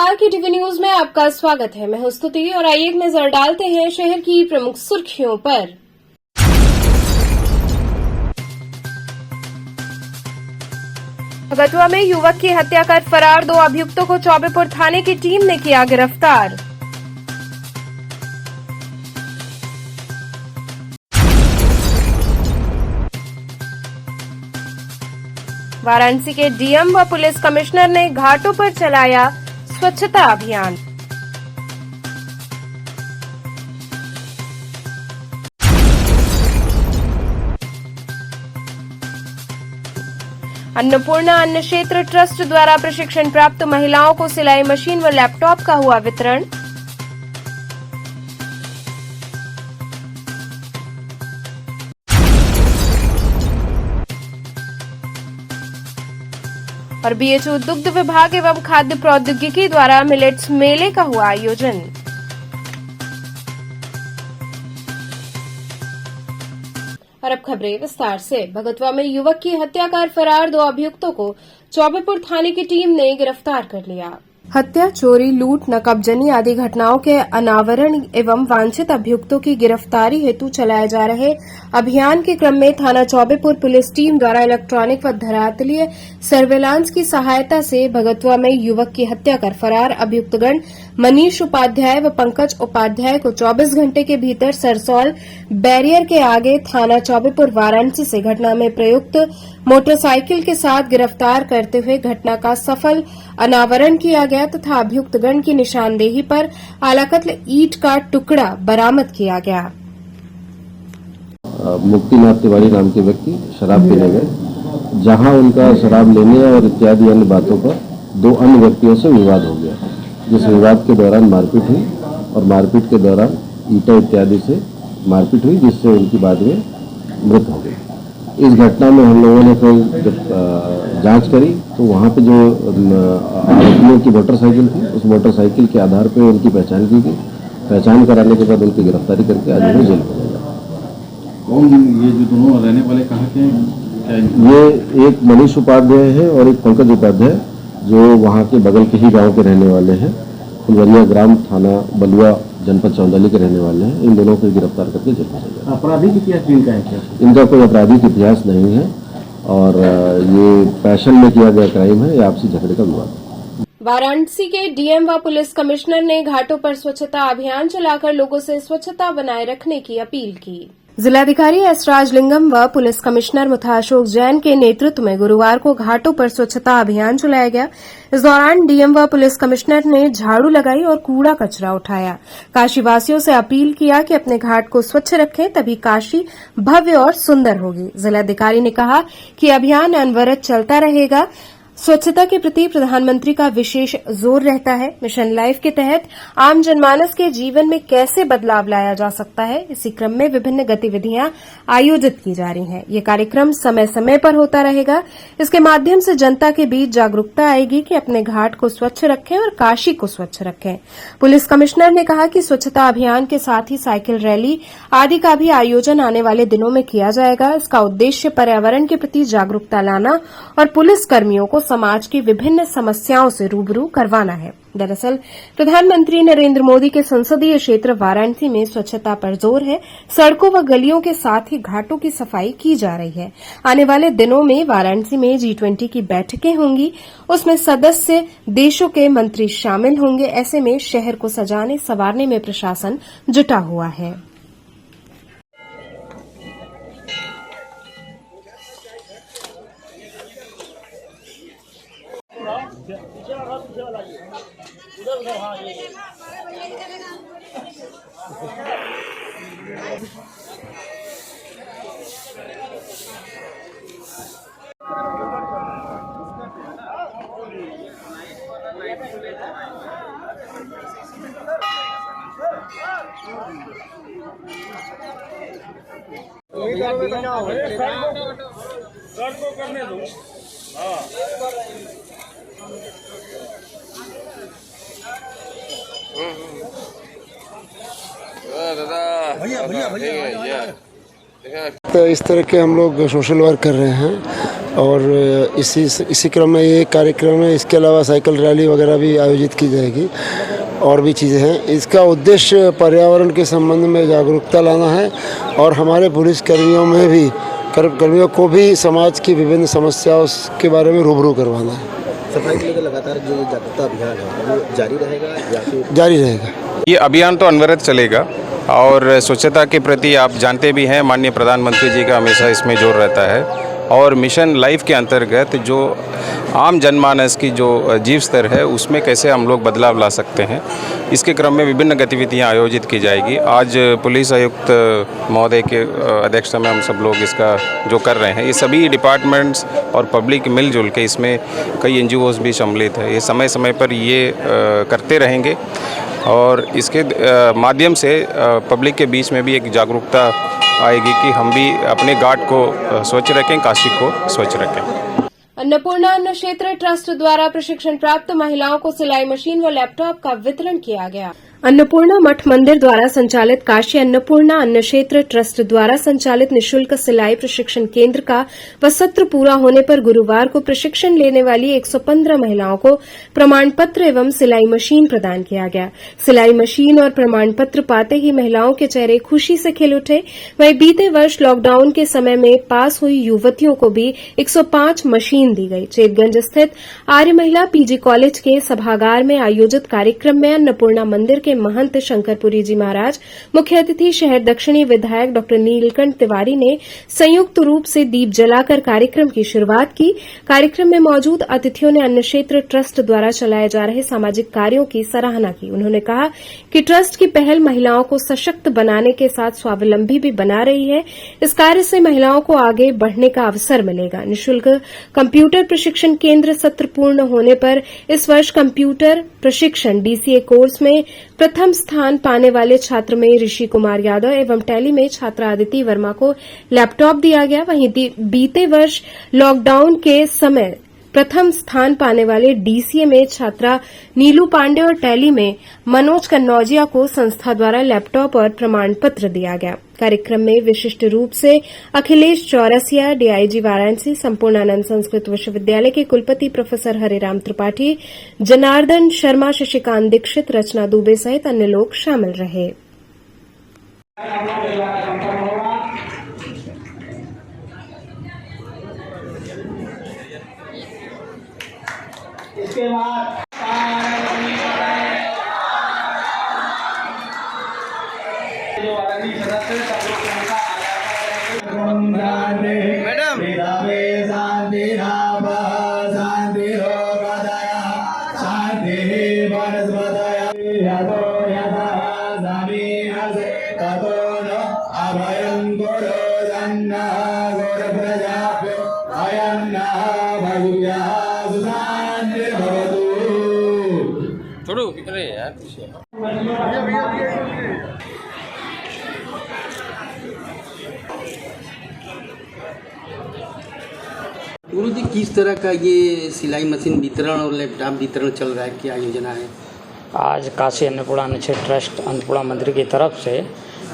नमस्कार, की TV news में आपका स्वागत है। मैं हूं स्तुति और आइए एक नजर डालते हैं शहर की प्रमुख सुर्खियों पर। भगतुआ में युवक की हत्या कर फरार 2 अभियुक्तों को चौबेपुर थाने की टीम ने किया गिरफ्तार। वाराणसी के डीएम व पुलिस कमिश्नर ने घाटों पर चलाया स्वच्छता अभियान। अन्नपूर्णा अन्न क्षेत्र ट्रस्ट द्वारा प्रशिक्षण प्राप्त महिलाओं को सिलाई मशीन व लैपटॉप का हुआ वितरण। और बीएचयू दुग्ध विभाग एवं खाद्य प्रौद्योगिकी द्वारा मिलेट्स मेले का हुआ आयोजन। और अब खबरें विस्तार से। भगतुआ में युवक की हत्या कर फरार 2 अभियुक्तों को चौबेपुर थाने की टीम ने गिरफ्तार कर लिया। हत्या, चोरी, लूट, नकबजनी आदि घटनाओं के अनावरण एवं वांछित अभियुक्तों की गिरफ्तारी हेतु चलाए जा रहे अभियान के क्रम में थाना चौबेपुर पुलिस टीम द्वारा इलेक्ट्रॉनिक व धरातलीय सर्वेलांस की सहायता से भगतुआ में युवक की हत्या कर फरार अभियुक्तगण मनीष उपाध्याय व पंकज उपाध्याय को 24 घंटे के भीतर सरसौल बैरियर के आगे थाना चौबेपुर वाराणसी से घटना में प्रयुक्त मोटरसाइकिल के साथ गिरफ्तार करते हुए घटना का सफल अनावरण किया गया तथा अभियुक्तगण की निशानदेही पर आलाकत्ल ईंट का टुकड़ा बरामद किया गया। मुक्तिनाथ तिवारी नाम के व्यक्ति शराब पीने गए, जहां उनका शराब लेने और इत्यादि अन्य बातों पर 2 अन्य व्यक्तियों से विवाद हो गया, जिस विवाद के दौरान मारपीट हुई और मारपीट के दौरान ईंटा इत्यादि से मारपीट हुई, जिससे उनकी बाद में मृत हो गई। इस घटना में हम लोगों ने कोई जब जांच करी तो वहां पे जो आरोपियों की मोटरसाइकिल थी, उस मोटरसाइकिल के आधार पर उनकी पहचान की गई। पहचान कराने के बाद उनकी गिरफ्तारी करके आज उन्हें जेल भेजा गया। कौन ये जो दोनों रहने वाले कहाँ के हैं? ये एक मनीष उपाध्याय है और एक पंकज उपाध्याय, जो वहाँ के बगल के ही गांव के रहने वाले हैं। फुलवरिया ग्राम, थाना बलुआ, जनपद चौंदली के रहने वाले हैं। इन दोनों को गिरफ्तार करके जेल भेजा गया। आपराधिक इतिहास इनका है क्या? इनका कोई आपराधिक इतिहास नहीं है और ये पैशन में किया गया क्राइम है, ये आपसी झगड़े का विवाद है। वाराणसी के डीएम व पुलिस कमिश्नर ने घाटों पर स्वच्छता अभियान चलाकर लोगों से स्वच्छता बनाए रखने की अपील की। जिलाधिकारी एस राजलिंगम व पुलिस कमिश्नर मुथा अशोक जैन के नेतृत्व में गुरुवार को घाटों पर स्वच्छता अभियान चलाया गया। इस दौरान डीएम व पुलिस कमिश्नर ने झाड़ू लगाई और कूड़ा कचरा उठाया। काशीवासियों से अपील किया कि अपने घाट को स्वच्छ रखें, तभी काशी भव्य और सुंदर होगी। जिलाधिकारी ने कहा कि अभियान अनवरत चलता रहेगा। स्वच्छता के प्रति प्रधानमंत्री का विशेष जोर रहता है। मिशन लाइफ के तहत आम जनमानस के जीवन में कैसे बदलाव लाया जा सकता है, इसी क्रम में विभिन्न गतिविधियां आयोजित की जा रही हैं। ये कार्यक्रम समय समय पर होता रहेगा। इसके माध्यम से जनता के बीच जागरूकता आएगी कि अपने घाट को स्वच्छ रखें और काशी को स्वच्छ रखें। पुलिस कमिश्नर ने कहा कि स्वच्छता अभियान के साथ ही साइकिल रैली आदि का भी आयोजन आने वाले दिनों में किया जाएगा। इसका उद्देश्य पर्यावरण के प्रति जागरूकता लाना और पुलिस कर्मियों को समाज की विभिन्न समस्याओं से रूबरू करवाना है। दरअसल प्रधानमंत्री नरेंद्र मोदी के संसदीय क्षेत्र वाराणसी में स्वच्छता पर जोर है। सड़कों व गलियों के साथ ही घाटों की सफाई की जा रही है। आने वाले दिनों में वाराणसी में G20 की बैठकें होंगी, उसमें सदस्य देशों के मंत्री शामिल होंगे। ऐसे में शहर को सजाने संवारने में प्रशासन जुटा हुआ है। शर्ट को करने दो। हाँ, तो इस तरह के हम लोग सोशल वर्क कर रहे हैं और इसी क्रम में ये कार्यक्रम है। इसके अलावा साइकिल रैली वगैरह भी आयोजित की जाएगी और भी चीज़ें हैं। इसका उद्देश्य पर्यावरण के संबंध में जागरूकता लाना है और हमारे पुलिस कर्मियों को भी समाज की विभिन्न समस्याओं के बारे में रूबरू करवाना है। सफाई के लेकर लगातार जो जागरूकता अभियान है वो जारी रहेगा या फिर जारी रहेगा? ये अभियान तो अनवरत चलेगा और स्वच्छता के प्रति आप जानते भी हैं माननीय प्रधानमंत्री जी का हमेशा इसमें जोर रहता है और मिशन लाइफ के अंतर्गत जो आम जनमानस की जो जीव स्तर है उसमें कैसे हम लोग बदलाव ला सकते हैं, इसके क्रम में विभिन्न गतिविधियां आयोजित की जाएगी। आज पुलिस आयुक्त महोदय के अध्यक्षता में हम सब लोग इसका जो कर रहे हैं, ये सभी डिपार्टमेंट्स और पब्लिक मिलजुल के, इसमें कई NGOs भी सम्मिलित है, ये समय समय पर ये करते रहेंगे और इसके माध्यम से पब्लिक के बीच में भी एक जागरूकता आएगी कि हम भी अपने घाट को स्वच्छ रखें, काशी को स्वच्छ रखें। अन्नपूर्णा अन्न क्षेत्र ट्रस्ट द्वारा प्रशिक्षण प्राप्त महिलाओं को सिलाई मशीन व लैपटॉप का वितरण किया गया। अन्नपूर्णा मठ मंदिर द्वारा संचालित काशी अन्नपूर्णा अन्न क्षेत्र ट्रस्ट द्वारा संचालित निःशुल्क सिलाई प्रशिक्षण केंद्र का व सत्र पूरा होने पर गुरुवार को प्रशिक्षण लेने वाली 115 महिलाओं को प्रमाण पत्र एवं सिलाई मशीन प्रदान किया गया। सिलाई मशीन और प्रमाण पत्र पाते ही महिलाओं के चेहरे खुशी से खिल उठे। वहीं बीते वर्ष लॉकडाउन के समय में पास हुई युवतियों को भी 105 मशीन दी गई। चेतगंज स्थित आर्य महिला PG कॉलेज के सभागार में आयोजित कार्यक्रम में अन्नपूर्णा मंदिर के महंत शंकरपुरी जी महाराज, मुख्य अतिथि शहर दक्षिणी विधायक डॉ नीलकंठ तिवारी ने संयुक्त रूप से दीप जलाकर कार्यक्रम की शुरुआत की। कार्यक्रम में मौजूद अतिथियों ने अन्न क्षेत्र ट्रस्ट द्वारा चलाए जा रहे सामाजिक कार्यों की सराहना की। उन्होंने कहा कि ट्रस्ट की पहल महिलाओं को सशक्त बनाने के साथ स्वावलंबी भी बना रही है। इस कार्य से महिलाओं को आगे बढ़ने का अवसर मिलेगा। निःशुल्क कंप्यूटर प्रशिक्षण केंद्र सत्र पूर्ण होने पर इस वर्ष कंप्यूटर प्रशिक्षण DCA कोर्स में प्रथम स्थान पाने वाले छात्र में ऋषि कुमार यादव एवं टैली में छात्रा अदिति वर्मा को लैपटॉप दिया गया। वहीं बीते वर्ष लॉकडाउन के समय प्रथम स्थान पाने वाले DCA में छात्रा नीलू पांडे और टैली में मनोज कन्नौजिया को संस्था द्वारा लैपटॉप और प्रमाण पत्र दिया गया। कार्यक्रम में विशिष्ट रूप से अखिलेश चौरसिया, DIG वाराणसी, संपूर्णानंद संस्कृत विश्वविद्यालय के कुलपति प्रोफेसर हरिराम त्रिपाठी, जनार्दन शर्मा, शशिकांत दीक्षित, रचना दुबे सहित अन्य लोग शामिल रहे। इसके बाद जो आदरणीय सदस्य मैडम गुरु जी, किस तरह का ये सिलाई मशीन वितरण और लैपटॉप वितरण चल रहा है, क्या योजना है? आज काशी अन्नपूर्णा अन्न क्षेत्र ट्रस्ट अन्नपूर्णा मंदिर की तरफ से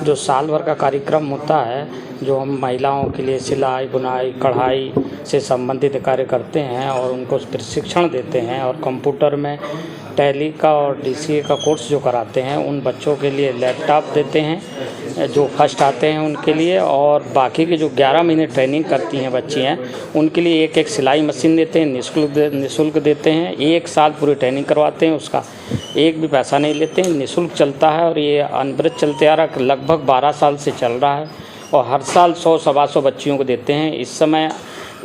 जो साल भर का कार्यक्रम होता है, जो हम महिलाओं के लिए सिलाई बुनाई कढ़ाई से संबंधित कार्य करते हैं और उनको प्रशिक्षण देते हैं और कंप्यूटर में टैली का और DCA का कोर्स जो कराते हैं, उन बच्चों के लिए लैपटॉप देते हैं जो फर्स्ट आते हैं उनके लिए, और बाकी के जो 11 महीने ट्रेनिंग करती हैं बच्चियाँ, उनके लिए एक सिलाई मशीन देते हैं, निःशुल्क देते हैं। 1 साल पूरी ट्रेनिंग करवाते हैं, उसका एक भी पैसा नहीं लेते हैं, निःशुल्क चलता है और ये अनवरत चलते आ रहा, लगभग 12 साल से चल रहा है और हर साल 100-125 बच्चियों को देते हैं। इस समय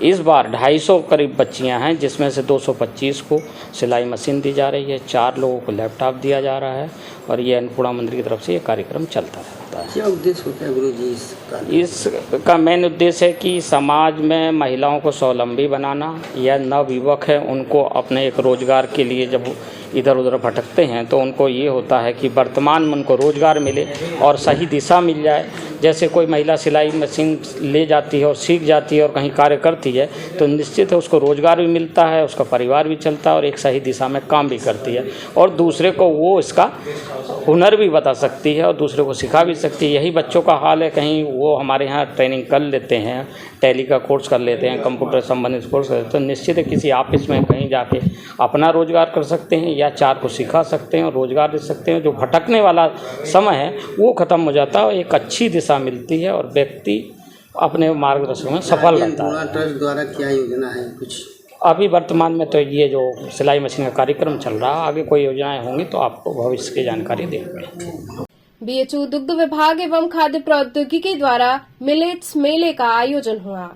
इस बार 250 करीब बच्चियां हैं, जिसमें से 225 को सिलाई मशीन दी जा रही है, 4 लोगों को लैपटॉप दिया जा रहा है और ये अन्नपूर्णा मंदिर की तरफ से ये कार्यक्रम चलता रहता है। क्या उद्देश्य होता है गुरु जी इसका मेन उद्देश्य है कि समाज में महिलाओं को स्वावलंबी बनाना, या नवयुवक है उनको अपने एक रोजगार के लिए जब इधर उधर भटकते हैं तो उनको ये होता है कि वर्तमान में उनको रोजगार मिले और सही दिशा मिल जाए। जैसे कोई महिला सिलाई मशीन ले जाती है और सीख जाती है और कहीं कार्य करती है तो निश्चित है उसको रोजगार भी मिलता है, उसका परिवार भी चलता है और एक सही दिशा में काम भी करती है और दूसरे को वो इसका हुनर भी बता सकती है और दूसरे को सिखा भी सकती है। यही बच्चों का हाल है, कहीं वो हमारे यहाँ ट्रेनिंग कर लेते हैं टैली का कोर्स कर लेते हैं, कंप्यूटर संबंधित कोर्स कर लेते हैं, तो निश्चित है किसी ऑफिस में कहीं जाके अपना रोजगार कर सकते हैं या 4 को सिखा सकते हैं और रोजगार दे सकते हैं। जो भटकने वाला समय है वो खत्म हो जाता है और एक अच्छी दिशा मिलती है और व्यक्ति अपने मार्गदर्शन में सफल रहता है। ट्रस्ट द्वारा क्या योजना है कुछ? अभी वर्तमान में तो ये जो सिलाई मशीन का कार्यक्रम चल रहा है, आगे कोई योजनाएं होंगी तो आपको भविष्य की जानकारी देंगे। बीएचयू दुग्ध विभाग एवं खाद्य प्रौद्योगिकी द्वारा मिलेट्स मेले का आयोजन हुआ।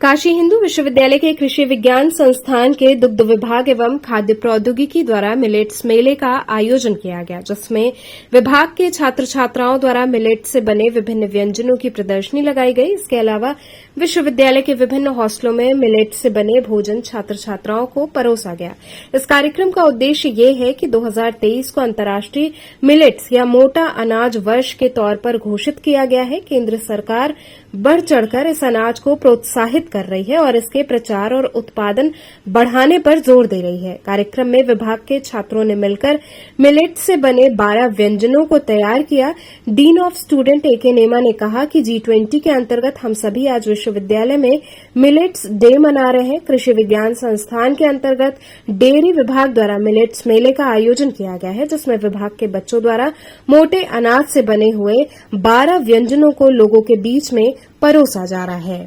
काशी हिंदू विश्वविद्यालय के कृषि विज्ञान संस्थान के दुग्ध विभाग एवं खाद्य प्रौद्योगिकी द्वारा मिलेट्स मेले का आयोजन किया गया, जिसमें विभाग के छात्र छात्राओं द्वारा मिलेट से बने विभिन्न व्यंजनों की प्रदर्शनी लगाई गई। इसके अलावा विश्वविद्यालय के विभिन्न हॉस्टलों में मिलेट से बने भोजन छात्र छात्राओं को परोसा गया। इस कार्यक्रम का उद्देश्य ये है कि 2023 को अंतर्राष्ट्रीय मिलेट्स या मोटा अनाज वर्ष के तौर पर घोषित किया गया है। केंद्र सरकार बढ़ चढ़कर इस अनाज को प्रोत्साहित कर रही है और इसके प्रचार और उत्पादन बढ़ाने पर जोर दे रही है। कार्यक्रम में विभाग के छात्रों ने मिलकर मिलेट से बने 12 व्यंजनों को तैयार किया। Dean of student A K. Nema ने कहा कि G20 के अंतर्गत हम सभी आज विश्वविद्यालय में मिलेट्स डे मना रहे हैं। कृषि विज्ञान संस्थान के अंतर्गत डेयरी विभाग द्वारा मिलेट्स मेले का आयोजन किया गया है, जिसमें विभाग के बच्चों द्वारा मोटे अनाज से बने हुए 12 व्यंजनों को लोगों के बीच में परोसा जा रहा है।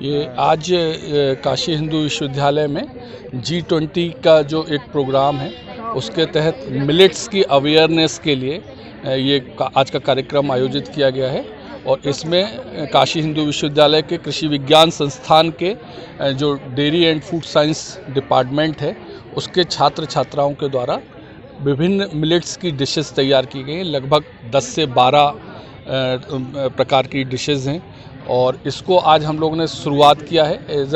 ये आज काशी हिंदू विश्वविद्यालय में G20 का जो एक प्रोग्राम है उसके तहत मिलेट्स की अवेयरनेस के लिए ये आज का कार्यक्रम आयोजित किया गया है और इसमें काशी हिंदू विश्वविद्यालय के कृषि विज्ञान संस्थान के जो dairy and food science department है उसके छात्र छात्राओं के द्वारा विभिन्न मिलेट्स की डिशेस तैयार की गई हैं। लगभग 10 से 12 प्रकार की डिशेस हैं और इसको आज हम लोगों ने शुरुआत किया है एज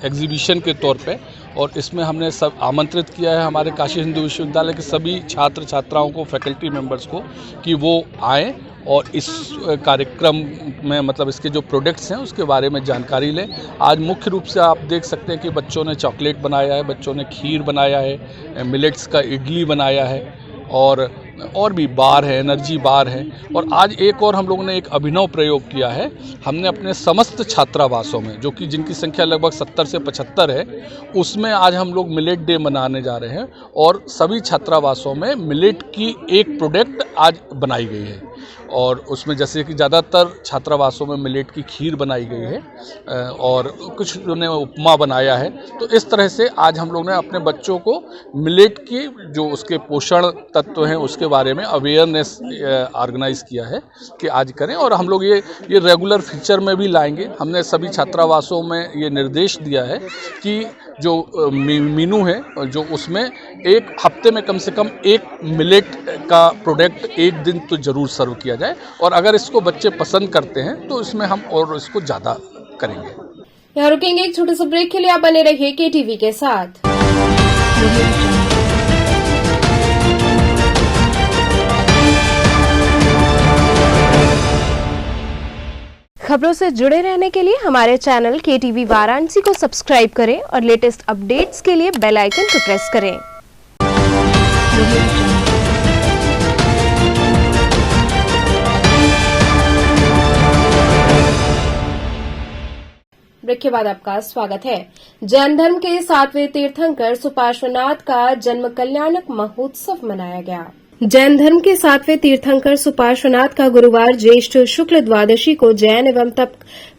एग्जीबिशन के तौर पे और इसमें हमने सब आमंत्रित किया है हमारे काशी हिंदू विश्वविद्यालय के सभी छात्र छात्राओं को, फैकल्टी मेंबर्स को कि वो आएँ और इस कार्यक्रम में मतलब इसके जो प्रोडक्ट्स हैं उसके बारे में जानकारी लें। आज मुख्य रूप से आप देख सकते हैं कि बच्चों ने चॉकलेट बनाया है, बच्चों ने खीर बनाया है, मिलेट्स का इडली बनाया है और भी बार है, एनर्जी बार है। और आज एक और हम लोगों ने एक अभिनव प्रयोग किया है। हमने अपने समस्त छात्रावासों में, जो कि जिनकी संख्या लगभग 70 से 75 है, उसमें आज हम लोग मिलेट डे मनाने जा रहे हैं और सभी छात्रावासों में मिलेट की एक प्रोडक्ट आज बनाई गई है और उसमें जैसे कि ज़्यादातर छात्रावासों में मिलेट की खीर बनाई गई है और कुछ ने उपमा बनाया है। तो इस तरह से आज हम लोग ने अपने बच्चों को मिलेट की जो उसके पोषण तत्व हैं उसके बारे में अवेयरनेस ऑर्गेनाइज किया है कि आज करें और हम लोग ये रेगुलर फीचर में भी लाएंगे। हमने सभी छात्रावासों में ये निर्देश दिया है कि जो मीनू है जो उसमें एक हफ्ते में कम से कम एक मिलेट का प्रोडक्ट एक दिन तो ज़रूर सर्व किया जाए और अगर इसको बच्चे पसंद करते हैं तो इसमें हम और इसको ज़्यादा करेंगे। यहाँ रुकेंगे एक छोटे से ब्रेक के लिए। आप बने रहिए KTV के साथ। खबरों से जुड़े रहने के लिए हमारे चैनल KTV वाराणसी को सब्सक्राइब करें और लेटेस्ट अपडेट्स के लिए बेल आइकन को प्रेस करें। ब्रेक के बाद आपका स्वागत है। जैन धर्म के 7वें तीर्थंकर सुपार्श्वनाथ का जन्म कल्याणक महोत्सव मनाया गया। जैन धर्म के 7वें तीर्थंकर सुपार्श्वनाथ का गुरुवार ज्येष्ठ शुक्ल द्वादशी को जैन एवं तप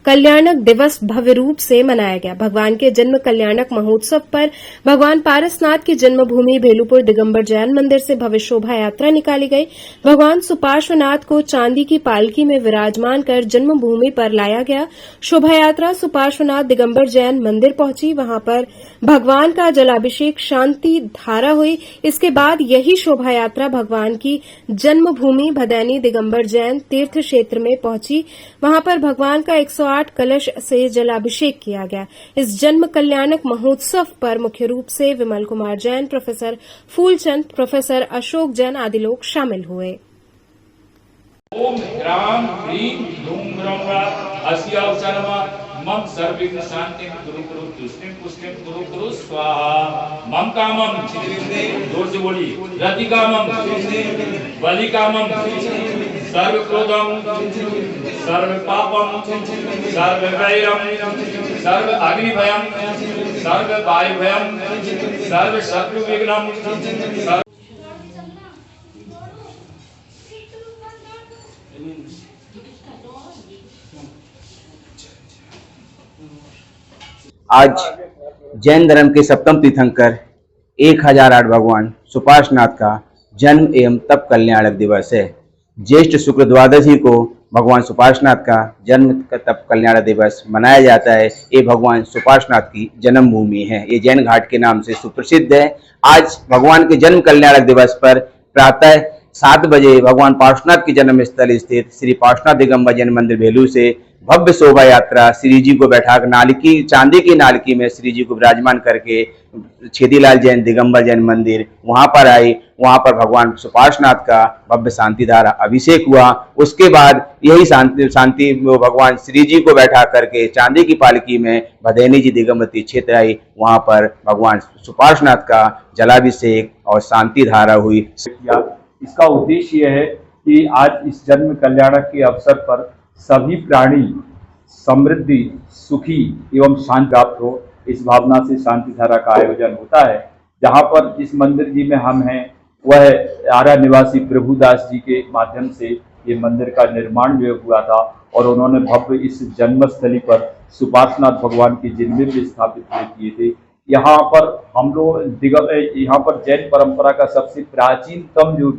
कल्याणक दिवस भव्य रूप से मनाया गया। भगवान के जन्म कल्याणक महोत्सव पर भगवान पारसनाथ की जन्मभूमि भेलुपुर दिगंबर जैन मंदिर से भव्य शोभा यात्रा निकाली गई। भगवान सुपार्श्वनाथ को चांदी की पालकी में विराजमान कर जन्मभूमि पर लाया गया। शोभा यात्रा सुपार्श्वनाथ दिगंबर जैन मंदिर पहुंची। वहां पर भगवान का जलाभिषेक शांति धारा हुई। इसके बाद यही शोभा यात्रा भगवान की जन्मभूमि भदैनी दिगंबर जैन तीर्थ क्षेत्र में पहुंची। वहां पर भगवान का 108 कलश से जलाभिषेक किया गया। इस जन्म कल्याणक महोत्सव पर मुख्य रूप से विमल कुमार जैन, प्रोफेसर फूलचंद, प्रोफेसर अशोक जैन आदि लोग शामिल हुए। ओम ग्राम ह्रीम धूम ग्रौंगा अस्यावसनमा मम सर्विघ्न शांति गुरु गुरु तुष्टिम पुष्टिम गुरु गुरु स्वाहा। मम कामम जोर से बोलिए, रति कामम बलि कामम सर्व क्रोधम सर्व पापम सर्व वैरम सर्व अग्नि भयम सर्व वायु भयम सर्व शत्रु विघ्नम आज जैन धर्म के सप्तम तीर्थंकर 1008 भगवान सुपार्श्वनाथ का जन्म एवं तप कल्याणक दिवस है। ज्येष्ठ शुक्ल द्वादशी को भगवान सुपार्श्वनाथ का जन्म तप कल्याण दिवस मनाया जाता है। ये भगवान सुपार्श्वनाथ की जन्मभूमि है। ये जैन घाट के नाम से सुप्रसिद्ध है। आज भगवान के जन्म कल्याणक दिवस पर प्रातः 7 बजे भगवान पार्श्वनाथ के जन्म स्थल स्थित श्री पार्श्वनाथ दिगंबर जैन मंदिर भेलू से भव्य शोभा यात्रा श्री जी को बैठा नालकी चांदी की नालकी में श्री जी को विराजमान करके छेदीलाल जैन दिगंबर जैन मंदिर वहां पर आई। वहां पर भगवान सुपार्श्वनाथ का भव्य शांति धारा अभिषेक हुआ। उसके बाद यही शांति भगवान श्री जी को बैठा करके चांदी की पालकी में भदैनी जी दिगंबर क्षेत्र आई। वहां पर भगवान सुपार्श्वनाथ का जलाभिषेक और शांति धारा हुई। इसका उद्देश्य यह है कि आज इस जन्म कल्याणक के अवसर पर सभी प्राणी समृद्धि सुखी एवं शांति प्राप्त हो, इस भावना से शांति धारा का आयोजन होता है। जहाँ पर जिस मंदिर जी में हम हैं वह आरा निवासी प्रभुदास जी के माध्यम से ये मंदिर का निर्माण जो हुआ था और उन्होंने भव्य इस जन्मस्थली पर सुपार्श्वनाथ भगवान की जिनमें भी स्थापित किए थे। यहाँ पर हम लोग यहाँ पर जैन परंपरा का सबसे प्राचीनतम जो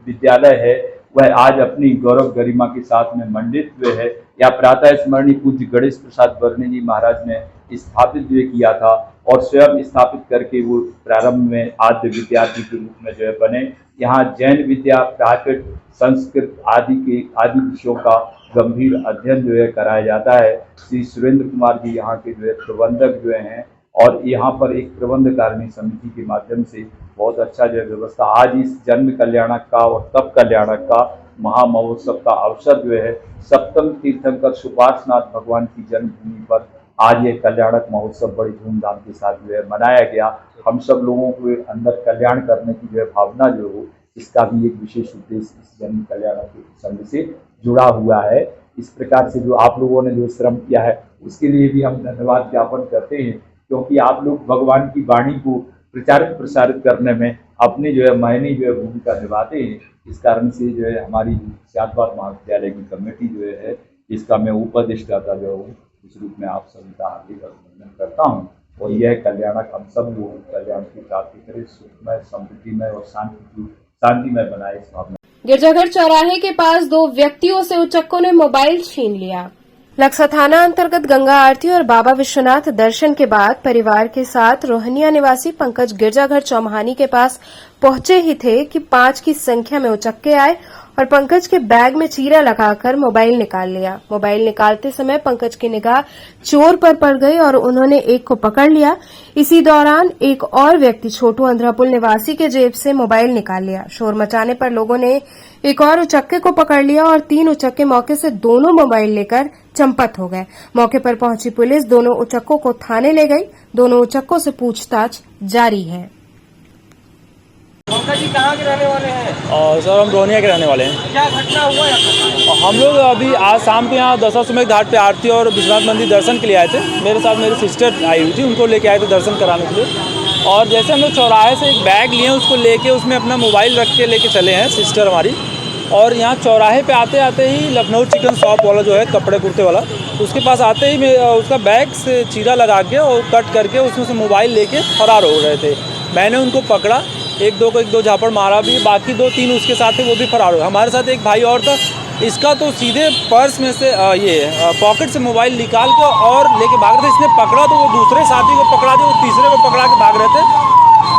विद्यालय है वह आज अपनी गौरव गरिमा के साथ में मंडित हुए है। या प्रातः स्मरणीय पूज्य गणेश प्रसाद वर्णे जी महाराज ने स्थापित जो किया था और स्वयं स्थापित करके वो प्रारंभ में आद्य विद्यार्थी के रूप में जो है बने। यहाँ जैन विद्या प्राकृत संस्कृत आदि विषयों का गंभीर अध्ययन जो है कराया जाता है। श्री सुरेंद्र कुमार जी यहाँ के जो है प्रबंधक जो हैं और यहाँ पर एक प्रबंध कारिणी समिति के माध्यम से बहुत अच्छा जो है व्यवस्था। आज इस जन्म कल्याणक का और तप कल्याणक का महामहोत्सव का अवसर जो है सप्तम तीर्थंकर सुपार्श्वनाथ भगवान की जन्मभूमि पर आज ये कल्याणक महोत्सव बड़ी धूमधाम के साथ जो है मनाया गया। हम सब लोगों को अंदर कल्याण करने की जो है भावना जो हो, इसका भी एक विशेष उद्देश्य इस जन्म कल्याणक के संघ से जुड़ा हुआ है। इस प्रकार से जो आप लोगों ने जो श्रम किया है उसके लिए भी हम धन्यवाद ज्ञापन करते हैं, क्योंकि आप लोग भगवान की वाणी को प्रचारित प्रसारित करने में अपनी जो है मायने जो है भूमिका निभाते हैं। इस कारण से जो है हमारी शादवाद महाविद्यालय की कमेटी जो है इसका मैं उपदेष्टाता जो हूँ इस रूप में आप सभी का हार्दिक अभिनंदन करता हूँ। और यह कल्याणक हम सब लोग कल्याण की प्राप्ति करें, सुखमय समृद्धिमय और शांतिमय बनाए इस भावना। गिरजाघर चौराहे के पास 2 व्यक्तियों से उचक्कों ने मोबाइल छीन लिया। लक्सा थाना अंतर्गत गंगा आरती और बाबा विश्वनाथ दर्शन के बाद परिवार के साथ रोहनिया निवासी पंकज गिरजाघर चौमहानी के पास पहुंचे ही थे कि 5 की संख्या में उचक्के आए और पंकज के बैग में चीरा लगाकर मोबाइल निकाल लिया। मोबाइल निकालते समय पंकज की निगाह चोर पर पड़ गई और उन्होंने एक को पकड़ लिया। इसी दौरान एक और व्यक्ति छोटू अंधरापुल निवासी के जेब से मोबाइल निकाल लिया। शोर मचाने पर लोगों ने एक और उचक्के को पकड़ लिया और 3 उचक्के मौके से दोनों मोबाइल लेकर चंपत हो गए। मौके पर पहुंची पुलिस दोनों उचक्कों को थाने ले गई। दोनों उचक्कों से पूछताछ जारी है। पंकज जी कहाँ के रहने वाले हैं? सर हम रोहनिया के रहने वाले हैं। क्या घटना हुआ है? हम लोग अभी आज शाम को यहाँ दशाश्वमेध घाट पे आरती और विश्वनाथ मंदिर दर्शन के लिए आए थे। मेरे साथ मेरी सिस्टर आई हुई थी, उनको लेके आए थे दर्शन कराने के लिए। और जैसे हम लोग चौराहे से एक बैग लिए, उसको लेके उसमें अपना मोबाइल रख के लेके चले हैं सिस्टर हमारी। और यहाँ चौराहे पे आते आते ही लखनऊ चिकन शॉप वाला जो है कपड़े कुर्ते वाला, उसके पास आते ही उसका बैग से चीरा लगा के और कट करके उसमें से मोबाइल लेके फरार हो रहे थे। मैंने उनको पकड़ा, एक दो झापड़ मारा भी, बाकी 2-3 उसके साथ थे वो भी फरार हो। हमारे साथ एक भाई और था, इसका तो सीधे पर्स में से पॉकेट से मोबाइल निकाल के और लेके भाग रहे थे। इसने पकड़ा तो वो दूसरे साथी को पकड़ा दिया, वो तीसरे को पकड़ा के भाग रहे थे।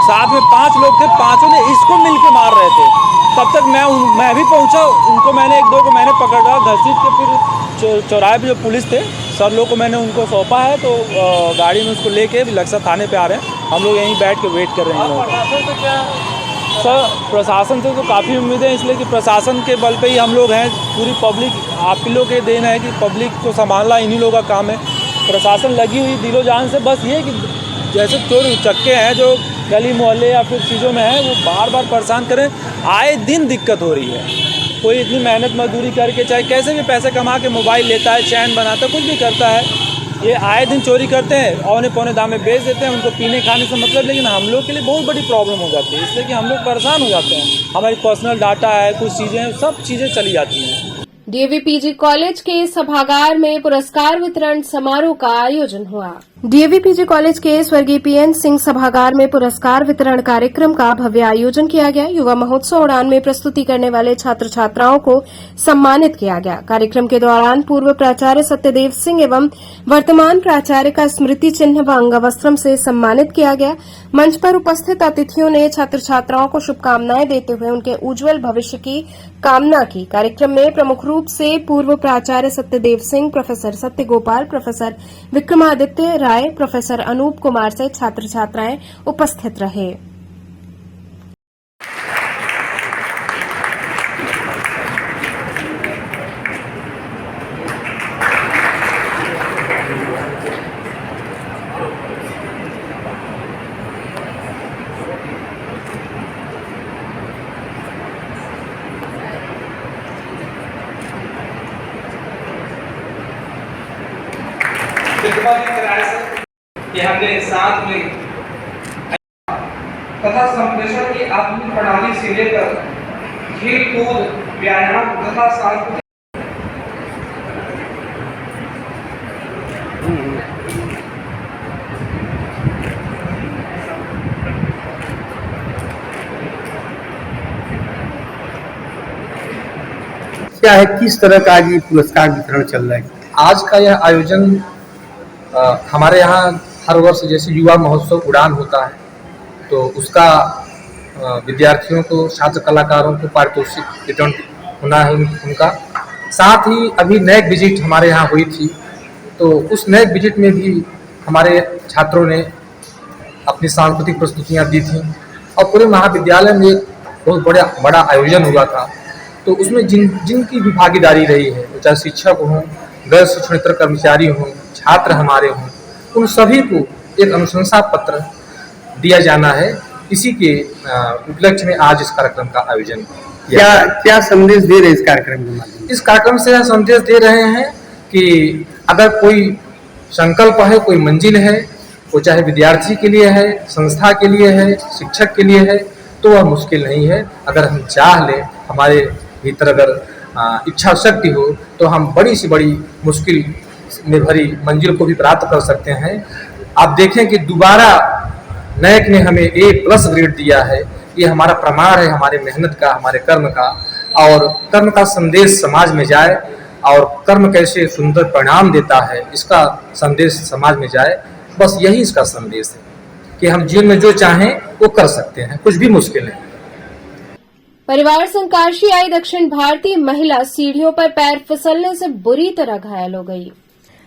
साथ में 5 लोग थे, 5 ने इसको मिल के मार रहे थे। तब तक मैं भी पहुंचा, उनको मैंने 1-2 को मैंने पकड़ा, घसीट के फिर चौराहे पे जो पुलिस थे सर लोग को मैंने उनको सौंपा है, तो गाड़ी में उसको लेके लक्सा थाने पे आ रहे हैं। हम लोग यहीं बैठ के वेट कर रहे हैं। सर प्रशासन से तो काफ़ी उम्मीद है, इसलिए कि प्रशासन के बल पे ही हम लोग हैं। पूरी पब्लिक आप ही लोग के देन है कि पब्लिक को संभालना इन्हीं लोगों का काम है। प्रशासन लगी हुई दिलो जान से, बस ये कि जैसे चोर उचक्के हैं जो गली मोहल्ले या फिर चीज़ों में हैं वो बार बार परेशान करें। आए दिन दिक्कत हो रही है। कोई इतनी मेहनत मजदूरी करके चाहे कैसे भी पैसे कमा के मोबाइल लेता है, चैन बनाता है, कुछ भी करता है, ये आए दिन चोरी करते हैं, औने पौने दाम में बेच देते हैं, उनको पीने खाने से मतलब। लेकिन हम लोग के लिए बहुत बड़ी प्रॉब्लम हो जाती है, इसलिए कि हम लोग परेशान हो जाते हैं। हमारी पर्सनल डाटा है, कुछ चीज़ें, सब चीज़ें चली जाती हैं। डीएवी पीजी कॉलेज के सभागार में पुरस्कार वितरण समारोह का आयोजन हुआ। डीएवी पीजी कॉलेज के स्वर्गीय पीएन सिंह सभागार में पुरस्कार वितरण कार्यक्रम का भव्य आयोजन किया गया। युवा महोत्सव उड़ान में प्रस्तुति करने वाले छात्र छात्राओं को सम्मानित किया गया। कार्यक्रम के दौरान पूर्व प्राचार्य सत्यदेव सिंह एवं वर्तमान प्राचार्य का स्मृति चिन्ह व अंगवस्त्रम से सम्मानित किया गया। मंच पर उपस्थित अतिथियों ने छात्र छात्राओं को शुभकामनाएं देते हुए उनके उज्जवल भविष्य की कामना की। कार्यक्रम में प्रमुख रूप से पूर्व प्राचार्य सत्यदेव सिंह, प्रोफेसर सत्य गोपाल, प्रोफेसर विक्रमादित्य राय, प्रोफेसर अनूप कुमार से छात्र छात्राएं उपस्थित रहे। कि हमने साथ में तथा संप्रेषण की आधुनिक प्रणाली से लेकर खेल कूद, व्यायाम तथा सांस्कृतिक क्या है, किस तरह का आज ये पुरस्कार वितरण चल रहा है? आज का यह आयोजन हमारे यहाँ हर वर्ष जैसे युवा महोत्सव उड़ान होता है, तो उसका विद्यार्थियों को, छात्र कलाकारों को पारितोषिक वितरण होना है उनका। साथ ही अभी नेक विजिट हमारे यहाँ हुई थी, तो उस नेक विजिट में भी हमारे छात्रों ने अपनी सांस्कृतिक प्रस्तुतियाँ दी थी और पूरे महाविद्यालय में एक बहुत बड़ा आयोजन हुआ था। तो उसमें जिनकी भी भागीदारी रही है, चाहे शिक्षक हों, गैर शिक्षणेतर कर्मचारी हों, छात्र हमारे हों, उन सभी को एक अनुशंसा पत्र दिया जाना है। इसी के उपलक्ष्य में आज इस कार्यक्रम का आयोजन क्या संदेश दे रहे हैं इस कार्यक्रम के माध्यम? इस कार्यक्रम से यह संदेश दे रहे हैं कि अगर कोई संकल्प है, कोई मंजिल है, वो चाहे विद्यार्थी के लिए है, संस्था के लिए है, शिक्षक के लिए है, तो वह मुश्किल नहीं है। अगर हम चाह लें, हमारे भीतर अगर इच्छा शक्ति हो, तो हम बड़ी से बड़ी मुश्किल में भरी मंजिल को भी प्राप्त कर सकते हैं। आप देखें कि दोबारा नैक ने हमें A+ ग्रेड दिया है। ये हमारा प्रमाण है हमारे मेहनत का, हमारे कर्म का, और कर्म का संदेश समाज में जाए और कर्म कैसे सुंदर परिणाम देता है, इसका संदेश समाज में जाए। बस यही इसका संदेश है कि हम जीवन में जो चाहें वो कर सकते हैं, कुछ भी मुश्किल नहीं। परिवार संकाशी आई दक्षिण भारतीय महिला सीढ़ियों पर पैर फिसलने से बुरी तरह घायल हो गई।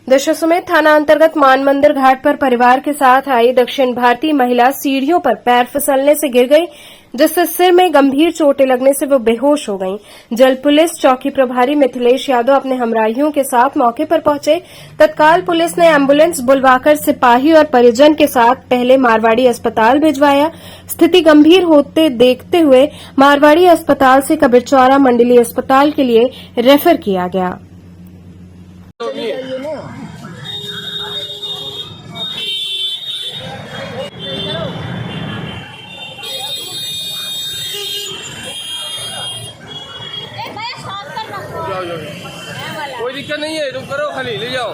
दशाश्वमेध थाना अंतर्गत मान मंदिर घाट पर परिवार के साथ आई दक्षिण भारतीय महिला सीढ़ियों पर पैर फिसलने से गिर गई, जिससे सिर में गंभीर चोटें लगने से वो बेहोश हो गईं। जल पुलिस चौकी प्रभारी मिथिलेश यादव अपने हमराहियों के साथ मौके पर पहुंचे। तत्काल पुलिस ने एम्बुलेंस बुलवाकर सिपाही और परिजन के साथ पहले मारवाड़ी अस्पताल भिजवाया। स्थिति गंभीर होते देखते हुए मारवाड़ी अस्पताल से कबीरचौरा मंडलीय अस्पताल के लिए रेफर किया गया। कोई दिक्कत नहीं है, तुम करो, खाली ले जाओ।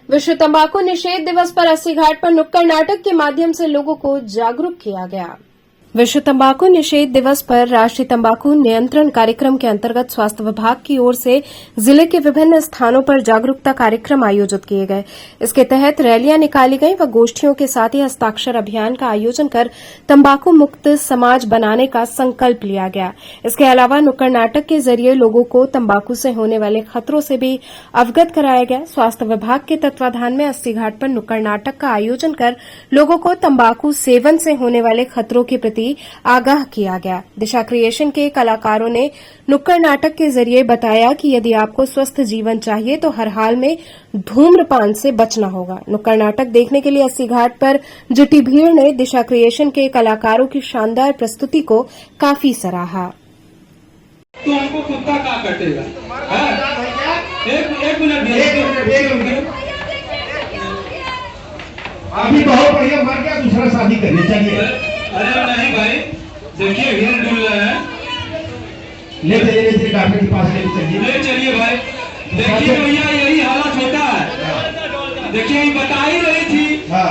विश्व तंबाकू निषेध दिवस पर अस्सी घाट पर नुक्कड़ नाटक के माध्यम से लोगों को जागरूक किया गया। विश्व तंबाकू निषेध दिवस पर राष्ट्रीय तंबाकू नियंत्रण कार्यक्रम के अंतर्गत स्वास्थ्य विभाग की ओर से जिले के विभिन्न स्थानों पर जागरूकता कार्यक्रम आयोजित किए गए। इसके तहत रैलियां निकाली गई व गोष्ठियों के साथ ही हस्ताक्षर अभियान का आयोजन कर तंबाकू मुक्त समाज बनाने का संकल्प लिया गया। इसके अलावा नुक्कड़ नाटक के जरिए लोगों को तंबाकू से होने वाले खतरों से भी अवगत कराया गया। स्वास्थ्य विभाग के तत्वाधान में 80 घाट पर नुक्कड़ नाटक का आयोजन कर लोगों को तंबाकू सेवन से होने वाले खतरों के प्रति आगाह किया गया। दिशा क्रिएशन के कलाकारों ने नुक्कड़ नाटक के जरिए बताया कि यदि आपको स्वस्थ जीवन चाहिए तो हर हाल में धूम्रपान से बचना होगा। नुक्कड़ नाटक देखने के लिए 80 घाट पर जुटी भीड़ ने दिशा क्रिएशन के कलाकारों की शानदार प्रस्तुति को काफी सराहा। तो हमको कुत्ता क्या कटेगा? एक मिनट अभी बहुत बढ़िया मर गया, दूसरा शादी करनी चाहिए। अरे नहीं भाई, देखिए हिल डुल रहा है, ले चलिए डॉक्टर के पास ले चलिए भाई। देखिए भैया यही हालत होता है। देखिए ये बता ही रही थी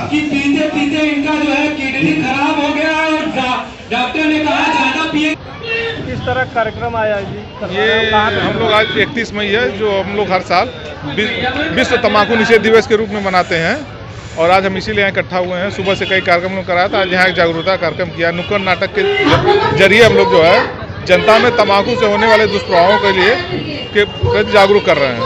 कि पीते पीते इनका जो है किडनी खराब हो गया और डॉक्टर ने कहा ज्यादा पिए। किस तरह कार्यक्रम आया जी? ये हम लोग आज 31 मई है, जो हम लोग हर साल विश्व तंबाकू निषेध दिवस के रूप में मनाते हैं और आज हम इसीलिए यहाँ इकट्ठा हुए हैं। सुबह से कई कार्यक्रम कराया था, आज यहाँ एक जागरूकता कार्यक्रम किया। नुक्कड़ नाटक के जरिए हम लोग जो है जनता में तंबाकू से होने वाले दुष्प्रभावों के लिए जागरूक कर रहे हैं।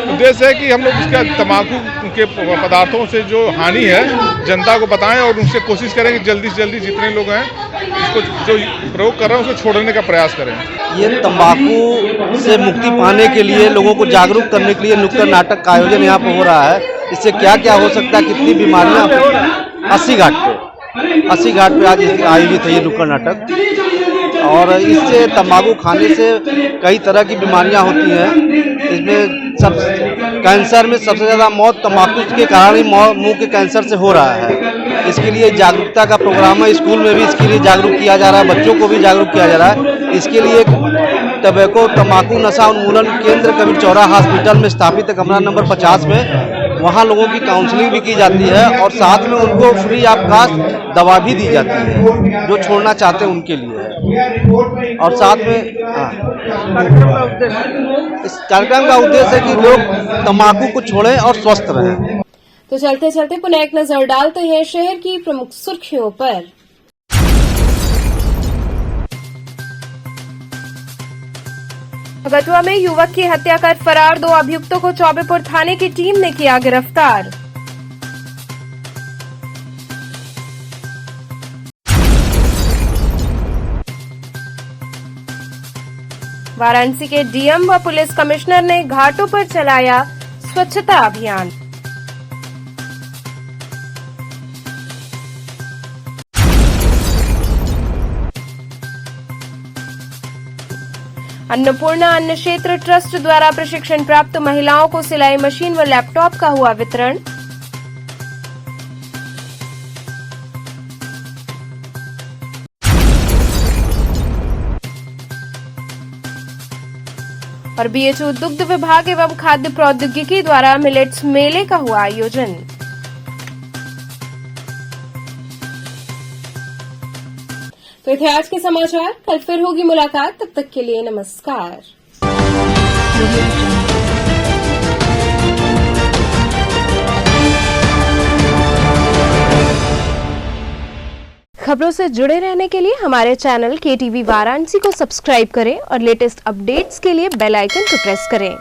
उद्देश्य है कि हम लोग इसका तंबाकू के पदार्थों से जो हानि है जनता को बताएं और उनसे कोशिश करें कि जल्दी से जल्दी जितने लोग हैं इसको जो प्रयोग कर रहे हैं उसको छोड़ने का प्रयास करें। ये तंबाकू से मुक्ति पाने के लिए लोगों को जागरूक करने के लिए नुक्कड़ नाटक का आयोजन यहाँ पर हो रहा है। इससे क्या क्या हो सकता है, कितनी बीमारियाँ 80 घाट पे आज आयोजित है ये नुक्कड़ नाटक। और इससे तंबाकू खाने से कई तरह की बीमारियां होती हैं। इसमें सब कैंसर में सबसे ज़्यादा मौत तंबाकू के कारण ही मुंह के कैंसर से हो रहा है। इसके लिए जागरूकता का प्रोग्राम है, स्कूल में भी इसके लिए जागरूक किया जा रहा है, बच्चों को भी जागरूक किया जा रहा है। इसके लिए टबैको तंबाकू नशा उन्मूलन केंद्र कबीर चौराहा हॉस्पिटल में स्थापित है, कमरा नंबर 50 में। वहाँ लोगों की काउंसलिंग भी की जाती है और साथ में उनको फ्री ऑफ कास्ट दवा भी दी जाती है जो छोड़ना चाहते हैं उनके लिए। और साथ में इस कार्यक्रम का उद्देश्य है कि लोग तंबाकू को छोड़ें और स्वस्थ रहें। तो चलते चलते पुनः एक नजर डालते हैं शहर की प्रमुख सुर्खियों पर। भगतुआ में युवक की हत्या कर फरार 2 अभियुक्तों को चौबेपुर थाने की टीम ने किया गिरफ्तार। वाराणसी के डीएम व पुलिस कमिश्नर ने घाटों पर चलाया स्वच्छता अभियान। अन्नपूर्णा अन्न क्षेत्र ट्रस्ट द्वारा प्रशिक्षण प्राप्त महिलाओं को सिलाई मशीन व लैपटॉप का हुआ वितरण। और बीएचयू दुग्ध विभाग एवं खाद्य प्रौद्योगिकी द्वारा मिलेट्स मेले का हुआ आयोजन। तो थे आज के समाचार, कल फिर होगी मुलाकात, तब तक के लिए नमस्कार। खबरों से जुड़े रहने के लिए हमारे चैनल KTV वाराणसी को सब्सक्राइब करें और लेटेस्ट अपडेट्स के लिए बेल आइकन को प्रेस करें।